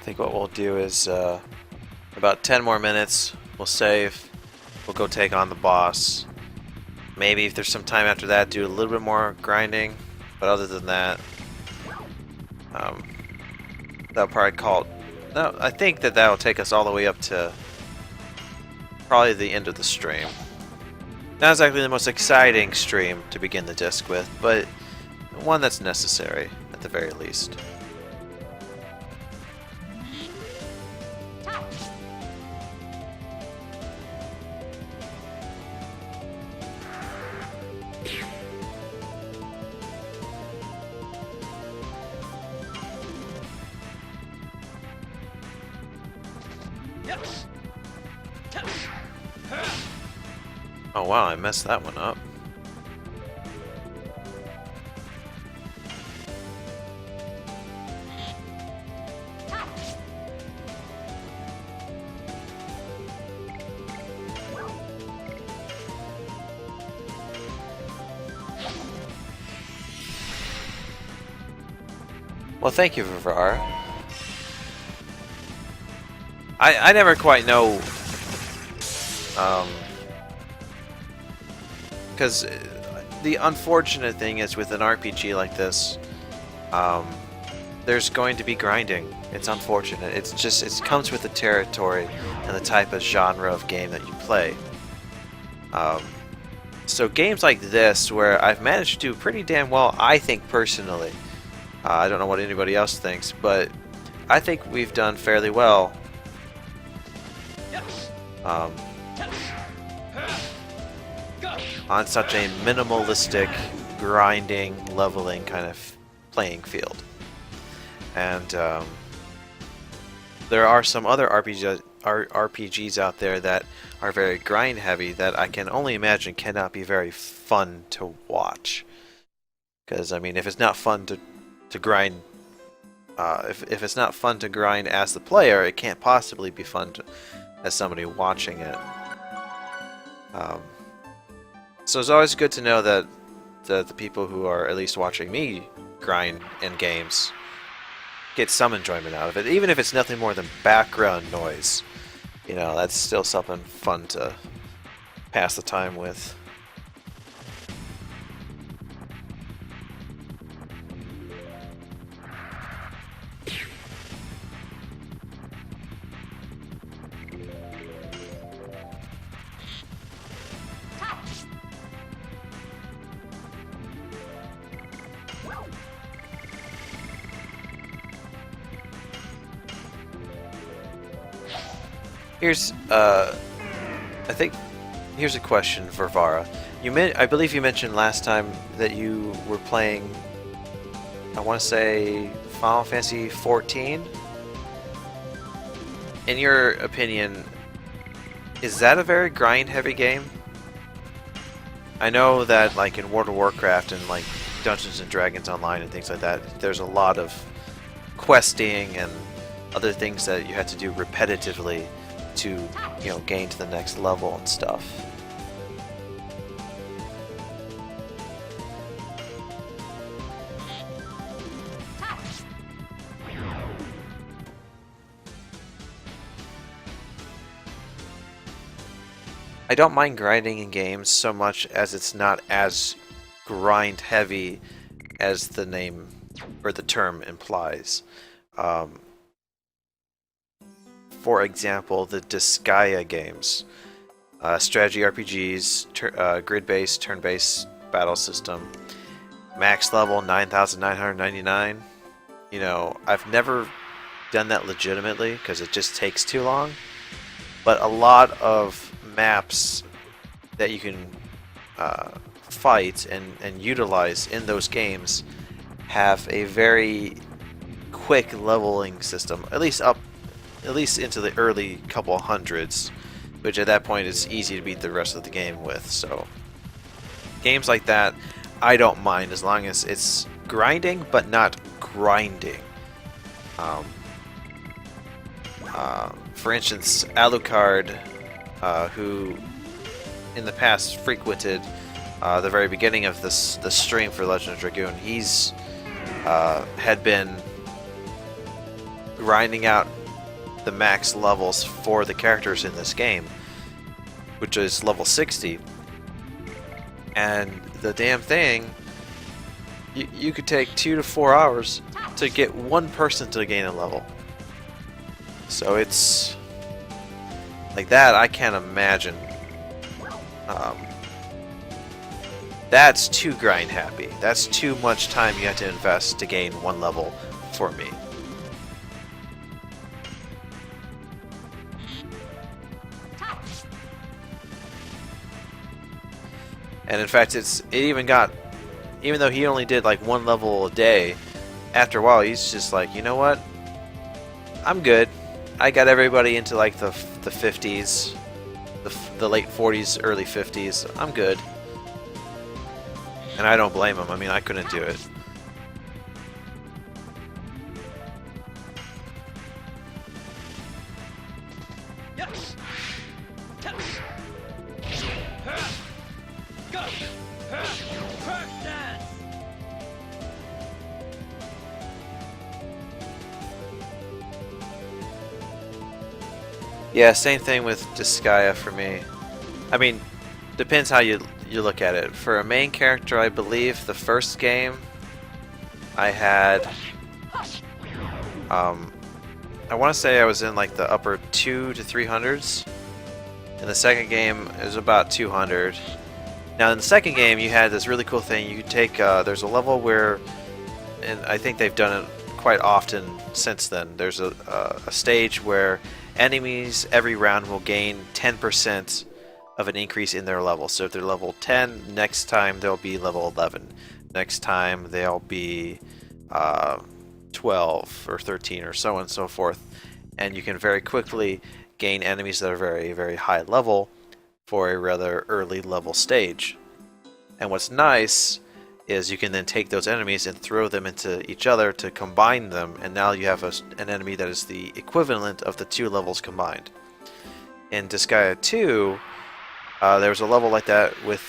think what we'll do is about 10 more minutes, we'll save, we'll go take on the boss. Maybe if there's some time after that, do a little bit more grinding, but other than that, that'll probably call it. No, I think that'll take us all the way up to probably the end of the stream. Not exactly the most exciting stream to begin the disc with, but one that's necessary at the very least. Oh wow, I messed that one up. Well, thank you, Vivar. I never quite know, because the unfortunate thing is with an RPG like this, there's going to be grinding. It's unfortunate. It's just, it comes with the territory and the type of genre of game that you play. So games like this, where I've managed to do pretty damn well, I think personally. I don't know what anybody else thinks, but I think we've done fairly well. On such a minimalistic, grinding, leveling kind of playing field. And there are some other RPGs out there that are very grind heavy that I can only imagine cannot be very fun to watch. Because, I mean, if it's not fun to grind, if it's not fun to grind as the player, it can't possibly be fun as somebody watching it. So it's always good to know that the people who are at least watching me grind in games get some enjoyment out of it, even if it's nothing more than background noise. You know, that's still something fun to pass the time with. Here's, I think, here's a question for Vara. I believe you mentioned last time that you were playing, I want to say, Final Fantasy 14. In your opinion, is that a very grind-heavy game? I know that, like, in World of Warcraft and, like, Dungeons and Dragons Online and things like that, there's a lot of questing and other things that you have to do repetitively to, you know, gain to the next level and stuff. I don't mind grinding in games so much as it's not as grind heavy as the name or the term implies. For example, the Disgaea games, strategy RPGs, grid-based, turn-based battle system, max level 9,999. You know, I've never done that legitimately because it just takes too long. But a lot of maps that you can fight and utilize in those games have a very quick leveling system, at least into the early couple hundreds, which at that point is easy to beat the rest of the game with. So games like that I don't mind as long as it's grinding but not grinding. For instance, Alucard, who in the past frequented the very beginning of the stream for Legend of Dragoon, he's had been grinding out the max levels for the characters in this game, which is level 60. And the damn thing, you could take 2 to 4 hours to get one person to gain a level. So it's like that. I can't imagine. That's too grind happy. That's too much time you have to invest to gain one level for me. And in fact, it even got, even though he only did like one level a day, after a while he's just like, you know what? I'm good. I got everybody into like the 50s, the late 40s, early 50s. I'm good. And I don't blame him. I mean, I couldn't do it. Yeah, same thing with Disgaea for me. I mean, depends how you look at it. For a main character, I believe the first game I had, I want to say I was in like the upper 2 to 300s. In the second game, it was about 200. Now in the second game, you had this really cool thing. You could take, there's a level where, and I think they've done it quite often since then. There's a stage where enemies every round will gain 10% of an increase in their level. So if they're level 10, next time they'll be level 11. Next time they'll be 12 or 13 or so on and so forth. And you can very quickly gain enemies that are very, very high level for a rather early level stage. And what's nice is you can then take those enemies and throw them into each other to combine them, and now you have an enemy that is the equivalent of the two levels combined. In Disgaea 2, there was a level like that with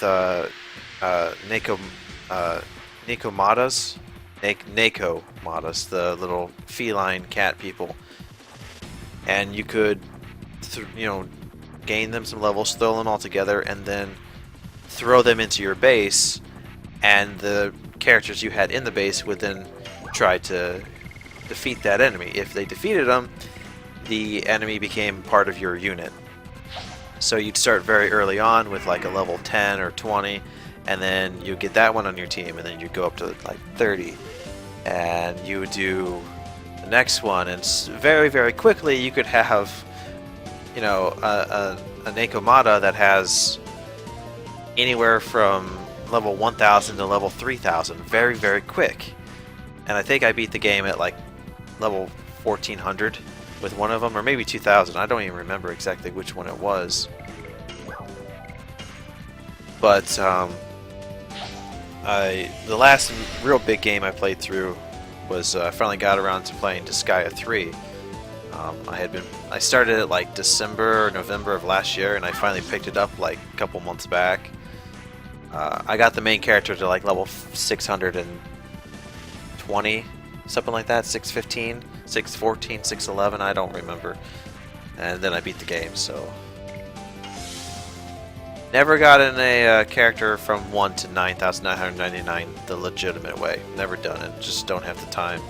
Nekomatas, the little feline cat people, and you could, gain them some levels, throw them all together, and then throw them into your base. And the characters you had in the base would then try to defeat that enemy. If they defeated them, the enemy became part of your unit. So you'd start very early on with like a level 10 or 20, and then you get that one on your team, and then you go up to like 30, and you would do the next one, and very, very quickly you could have, a Nekomata that has anywhere from level 1000 to level 3000 very, very quick. And I think I beat the game at like level 1400 with one of them, or maybe 2000. I don't even remember exactly which one it was. But the last real big game I played through was I finally got around to playing Disgaea 3. I started it like December or November of last year, and I finally picked it up like a couple months back. I got the main character to like level 620, something like that, 615, 614, 611, I don't remember. And then I beat the game, so. Never got in a character from 1 to 9,999 the legitimate way. Never done it, just don't have the time.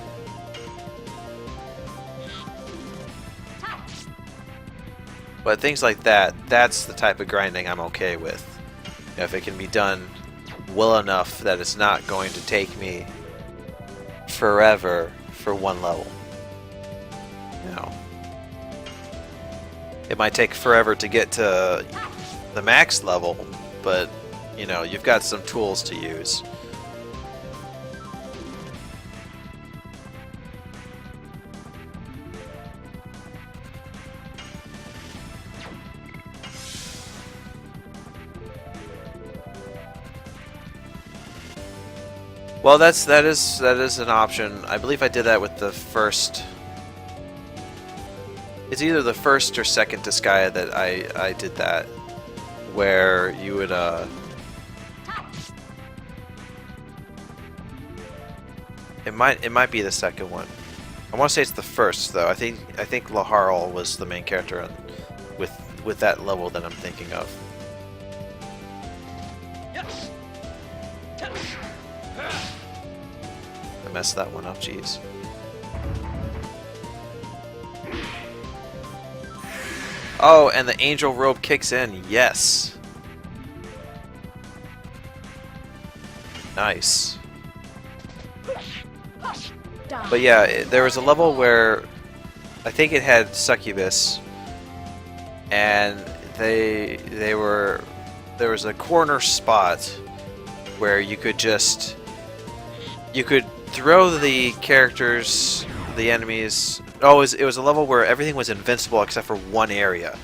But things like that, that's the type of grinding I'm okay with. If it can be done well enough that it's not going to take me forever for one level. It might take forever to get to the max level, but you've got some tools to use. Well, that is an option. I believe I did that with the first. It's either the first or second Disgaea that I did that, where you would it might be the second one. I want to say it's the first though. I think Laharl was the main character with that level that I'm thinking of. I messed that one up, jeez. Oh, and the angel robe kicks in. Yes. Nice. But yeah, there was a level where I think it had succubus, and there was a corner spot where you could throw the characters, the enemies. Oh, it was a level where everything was invincible except for one area,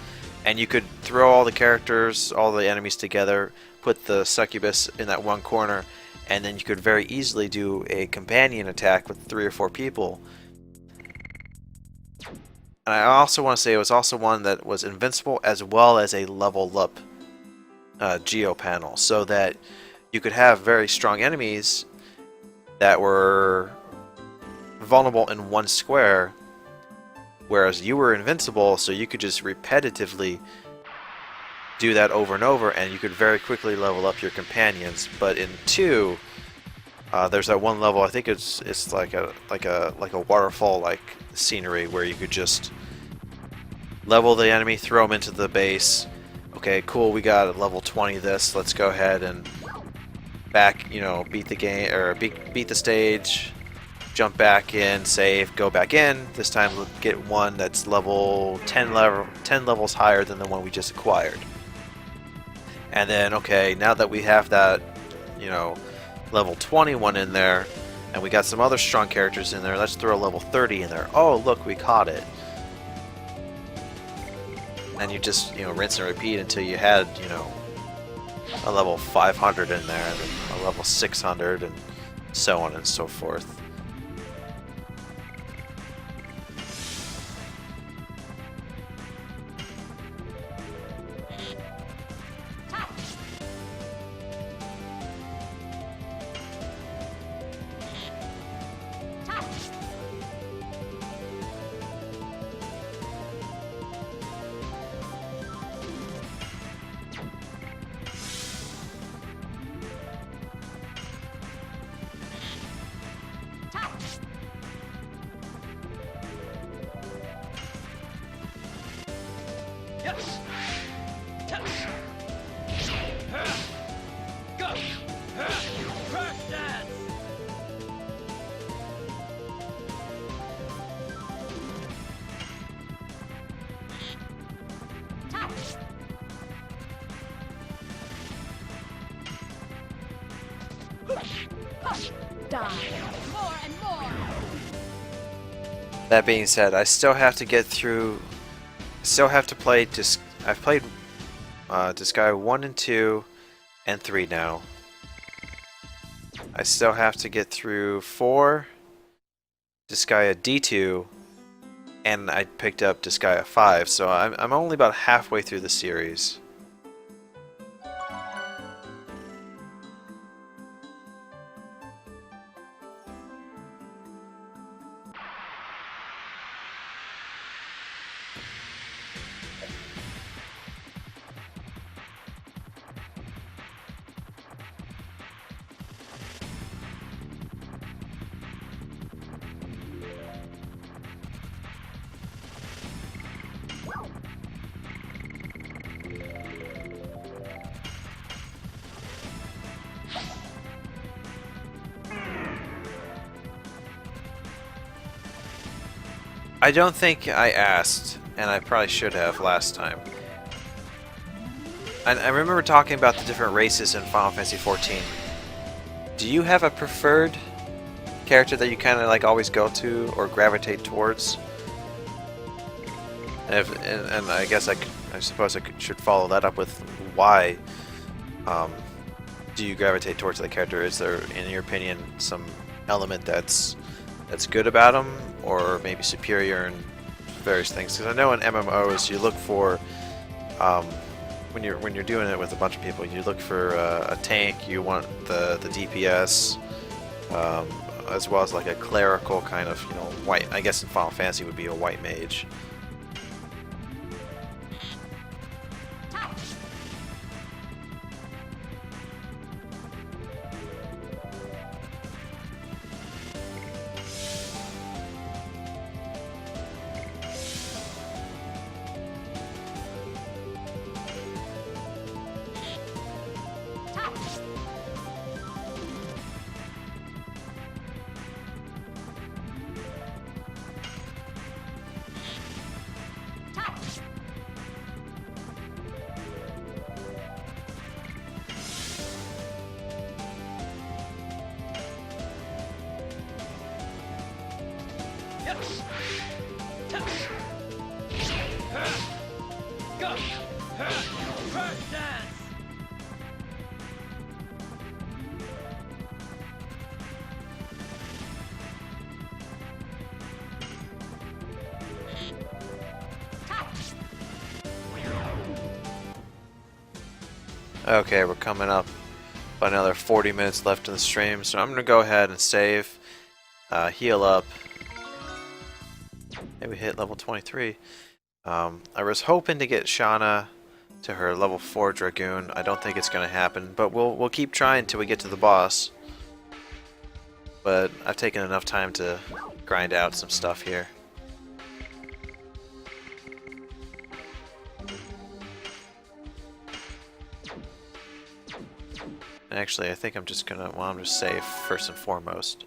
and you could throw all the characters, all the enemies together, put the succubus in that one corner, and then you could very easily do a companion attack with 3 or 4 people. And I also want to say it was also one that was invincible as well as a level up geo panel, so that you could have very strong enemies that were vulnerable in one square, whereas you were invincible, so you could just repetitively do that over and over, and you could very quickly level up your companions. But in 2, there's that one level. I think it's like a waterfall like scenery where you could just level the enemy, throw them into the base. Okay, cool. We got a level 20 this. Let's go ahead and beat the game or beat the stage. Jump back in, save, go back in. This time we'll get one that's level 10 levels higher than the one we just acquired. And then, okay, now that we have that, level 21 in there, and we got some other strong characters in there, let's throw a level 30 in there. Oh, look, we caught it. And you just, rinse and repeat until you had, a level 500 in there, and then a level 600, and so on and so forth. That being said, I still have to get through. Still have to play. I've played Disgaea 1 and 2 and 3 now. I still have to get through 4, Disgaea D2, and I picked up Disgaea 5. So I'm only about halfway through the series. I don't think I asked, and I probably should have last time. I remember talking about the different races in Final Fantasy XIV. Do you have a preferred character that you kind of like always go to or gravitate towards? And I guess I suppose I should follow that up with why do you gravitate towards that character? Is there, in your opinion, some element that's good about them, or maybe superior in various things? Because I know in MMOs you look for when you're doing it with a bunch of people, you look for a tank. You want the DPS. as well as like a clerical kind of, white. I guess in Final Fantasy would be a white mage. Okay, we're coming up about another 40 minutes left in the stream, so I'm going to go ahead and save, heal up. Maybe hit level 23. I was hoping to get Shauna to her level 4 Dragoon. I don't think it's going to happen, but we'll keep trying until we get to the boss. But I've taken enough time to grind out some stuff here. Actually, I think I'm just gonna, well, I'm just safe first and foremost.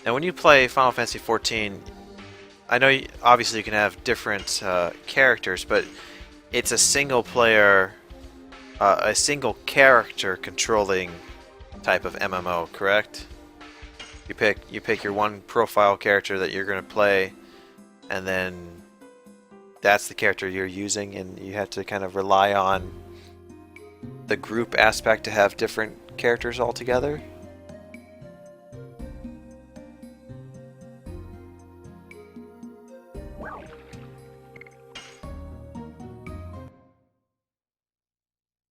Now, when you play Final Fantasy XIV, I know obviously you can have different characters, but it's a single player, a single character controlling type of MMO, correct? You pick your one profile character that you're gonna play, and then that's the character you're using, and you have to kind of rely on the group aspect to have different characters altogether.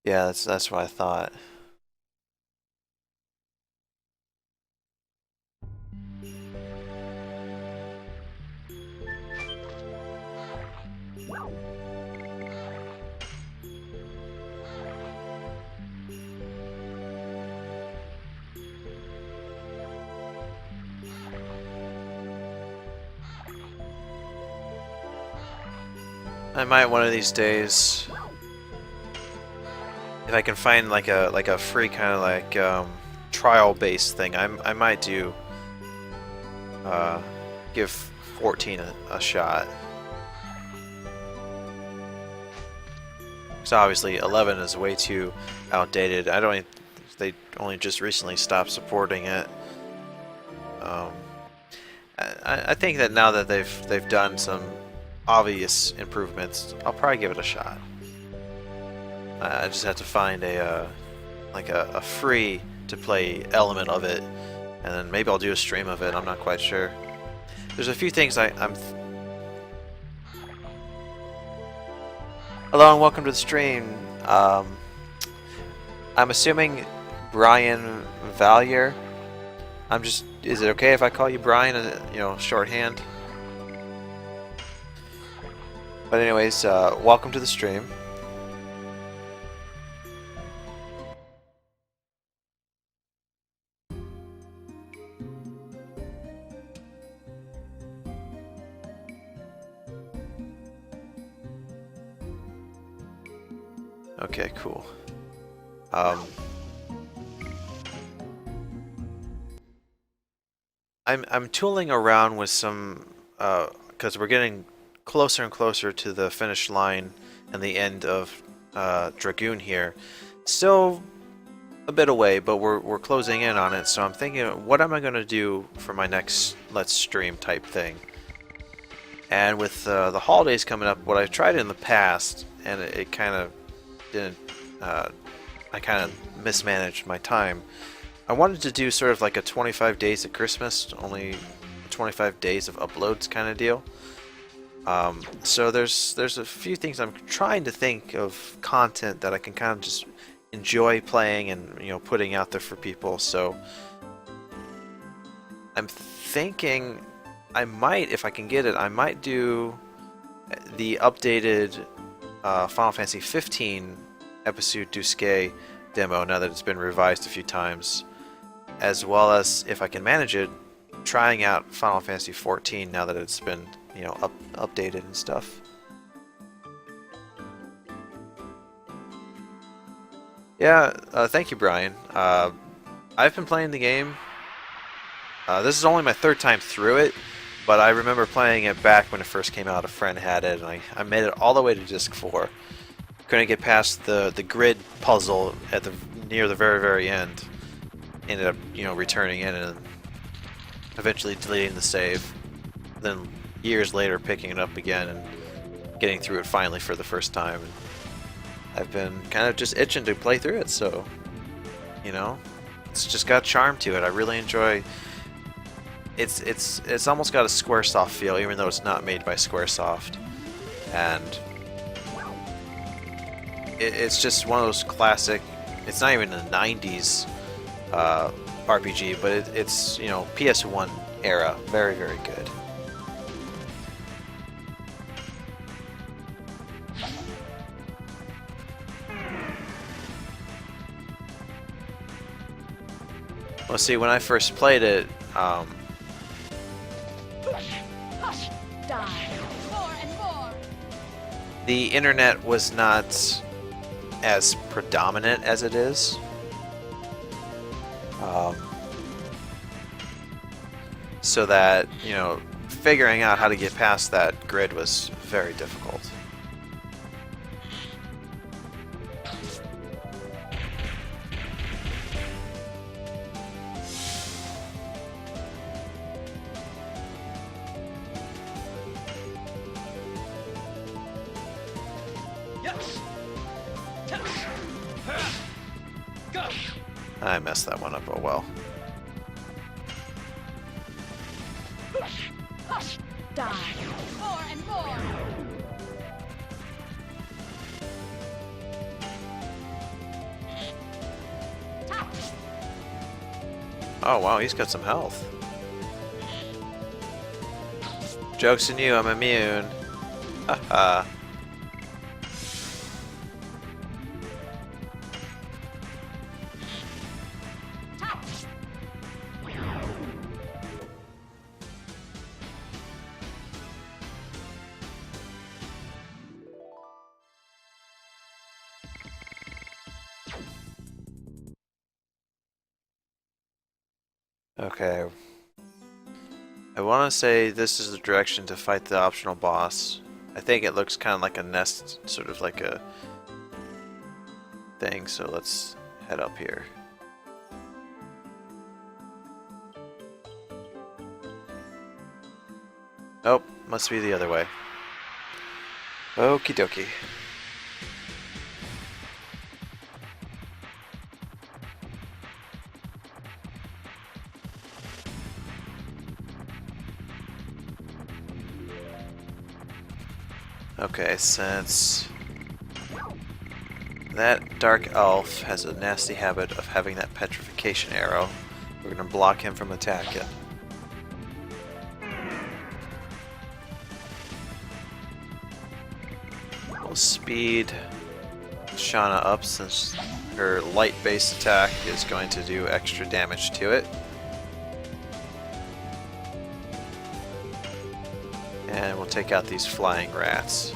Yeah, that's what I thought. I might one of these days, if I can find like a free kind of like trial-based thing, I might do give 14 a shot. So obviously 11 is way too outdated. They only just recently stopped supporting it. I think that now that they've done some obvious improvements, I'll probably give it a shot. I just have to find a free to play element of it, and then maybe I'll do a stream of it. I'm not quite sure. There's a few things I'm. Hello and welcome to the stream. I'm assuming Brian Valier. Is it okay if I call you Brian? Shorthand. But anyways, welcome to the stream. Okay, cool. I'm tooling around with some because we're getting closer and closer to the finish line and the end of Dragoon here. Still a bit away, but we're closing in on it. So I'm thinking, what am I going to do for my next Let's Stream type thing? And with the holidays coming up, what I've tried in the past, and it kind of didn't, I kind of mismanaged my time. I wanted to do sort of like a 25 days of Christmas, only 25 days of uploads kind of deal. So there's a few things I'm trying to think of content that I can kind of just enjoy playing and putting out there for people. So I'm thinking I might, if I can get it, I might do the updated Final Fantasy 15 episode du Skye demo now that it's been revised a few times, as well as, if I can manage it, trying out Final Fantasy 14 now that it's been updated and stuff. Yeah, thank you, Brian. I've been playing the game. This is only my third time through it, but I remember playing it back when it first came out. A friend had it, and I made it all the way to Disc 4. Couldn't get past the grid puzzle at near the very end. Ended up returning in and eventually deleting the save. Then years later picking it up again and getting through it finally for the first time. And I've been kind of just itching to play through it, so it's just got charm to it. I really enjoy. It's almost got a Squaresoft feel, even though it's not made by Squaresoft, and it's just one of those classic. It's not even a '90s RPG, but it's PS1 era, very good. Well, see, when I first played it, the internet was not as predominant as it is. So that, figuring out how to get past that grid was very difficult. I messed that one up, oh well. Die. More and more. Oh wow, he's got some health. Joke's on you, I'm immune. Haha. Okay. I want to say this is the direction to fight the optional boss. I think it looks kind of like a nest, sort of like a thing, so let's head up here. Oh, must be the other way. Okie dokie. Okay, since that dark elf has a nasty habit of having that petrification arrow, we're gonna block him from attacking. We'll speed Shauna up since her light base attack is going to do extra damage to it. And we'll take out these flying rats.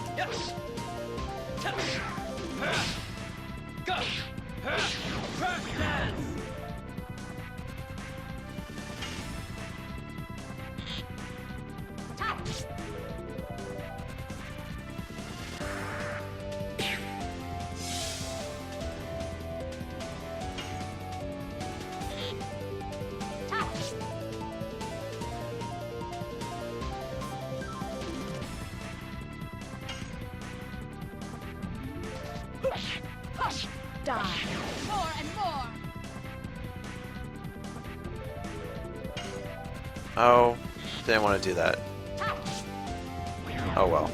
Die. More and more. Oh, didn't want to do that. Oh well.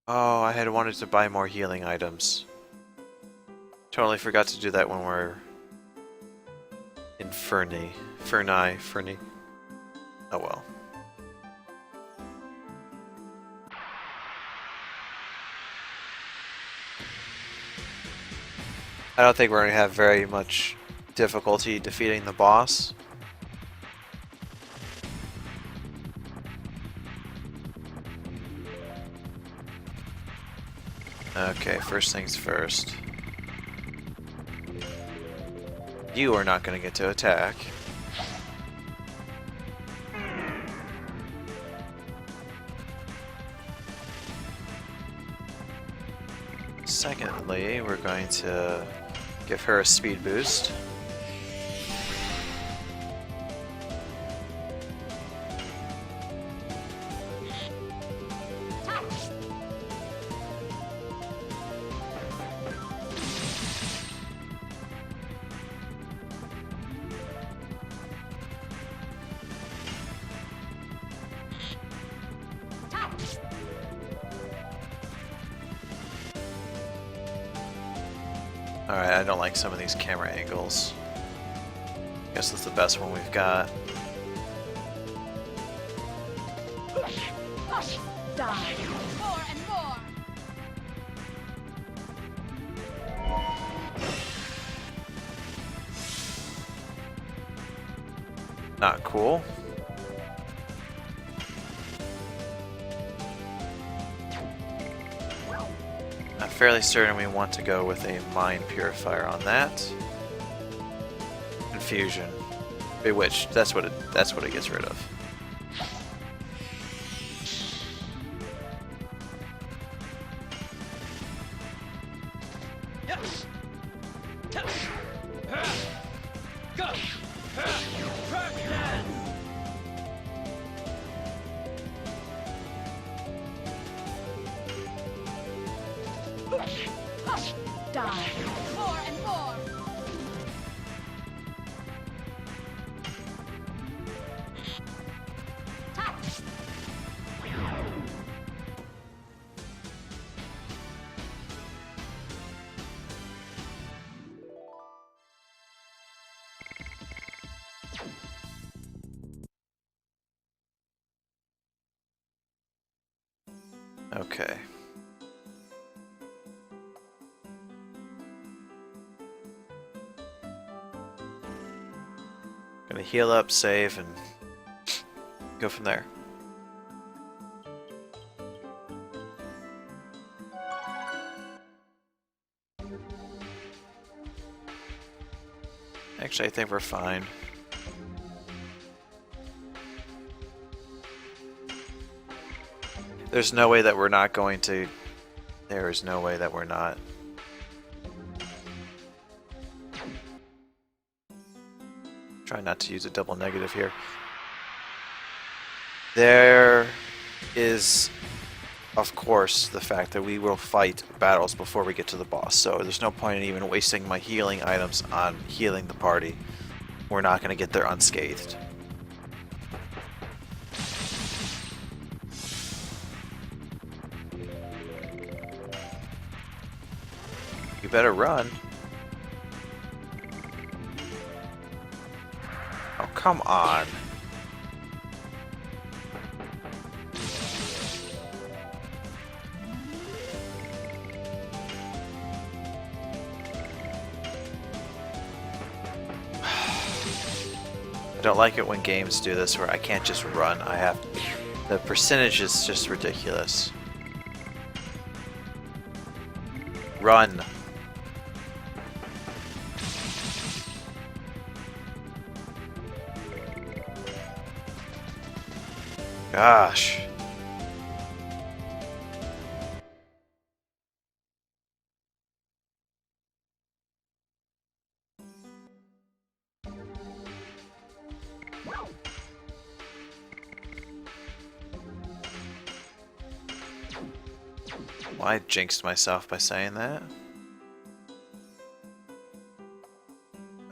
Oh, I had wanted to buy more healing items. Totally forgot to do that when we're in Fernie. Oh well. I don't think we're going to have very much difficulty defeating the boss. Okay, first things first. You are not going to get to attack. Secondly, we're going to give her a speed boost. Alright, I don't like some of these camera angles. Guess that's the best one we've got. Die. More and more. Not cool. I'm fairly certain we want to go with a Mind Purifier on that. Confusion. Bewitched. That's what it gets rid of. Die. More and more. Okay. Gonna heal up, save, and go from there. Actually, I think we're fine. There's no way that we're not going to... There is no way that we're not. Try not to use a double negative here. There is, of course, the fact that we will fight battles before we get to the boss, so there's no point in even wasting my healing items on healing the party. We're not going to get there unscathed. You better run. Oh, come on. I don't like it when games do this where I can't just run. I have... The percentage is just ridiculous. Run. Gosh. Well, I jinxed myself by saying that.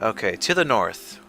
Okay, to the north.